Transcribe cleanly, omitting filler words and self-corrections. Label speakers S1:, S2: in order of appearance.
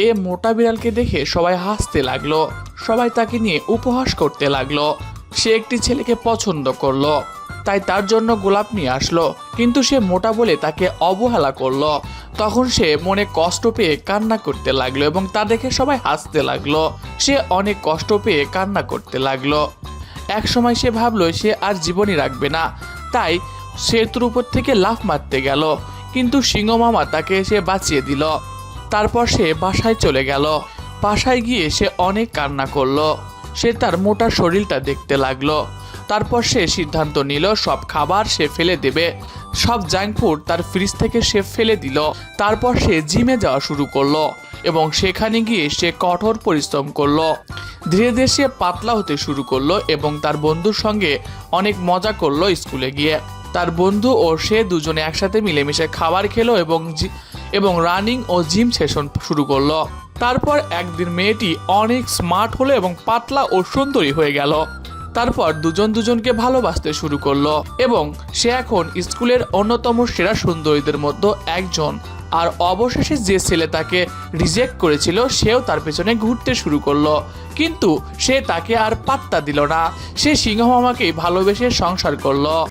S1: এ মোটা বিড়ালকে দেখে সবাই হাসতে লাগলো, সবাই তাকে নিয়ে উপহাস করতে লাগলো। সে একটি ছেলেকে পছন্দ করলো, তাই তার জন্য গোলাপ নিয়ে আসলো, কিন্তু সে মোটা বলে তাকে অবহেলা করলো। তখন সে মনে কষ্ট পেয়ে কান্না করতে লাগলো এবং তা দেখে সবাই হাসতে লাগলো। সে অনেক কষ্ট পেয়ে কান্না করতে লাগলো। এক সময় সে ভাবলো সে আর জীবনই রাখবে না, তাই সেতুর উপর থেকে লাফ মারতে গেল, কিন্তু সিংহ মামা তাকে সে বাঁচিয়ে দিল। তারপর সে বাসায় চলে গেল। বাসায় গিয়ে সে অনেক কান্না করলো। সে তার মোটা শরীরটা দেখতে লাগলো। তারপর সে সিদ্ধান্ত নিল সব খাবার সে ফেলে দেবে, সব জাঙ্ক ফুড তার ফ্রিজ থেকে সে ফেলে দিল। তারপর সে জিমে যাওয়া শুরু করলো এবং সেখানে গিয়ে সে কঠোর পরিশ্রম করলো। ধীরে ধীরে সে পাতলা হতে শুরু করলো এবং তার বন্ধুর সঙ্গে অনেক মজা করলো। স্কুলে গিয়ে তার বন্ধু ও সে দুজনে একসাথে মিলেমিশে খাবার খেলো এবং রানিং ও জিম সেশন শুরু করলো। তারপর একদিন মেয়েটি অনেক স্মার্ট হলো এবং পাতলা ও সুন্দরী হয়ে গেল। তারপর দুজন দুজনকে ভালোবাসতে শুরু করলো এবং সে এখন স্কুলের অন্যতম সেরা সুন্দরীদের মধ্যে একজন। আর অবশেষে যে ছেলে তাকে রিজেক্ট করেছিল সেও তার পেছনে ঘুরতে শুরু করলো, কিন্তু সে তাকে আর পাত্তা দিল না। সে সিংহ মামাকেই ভালোবেসে সংসার করলো।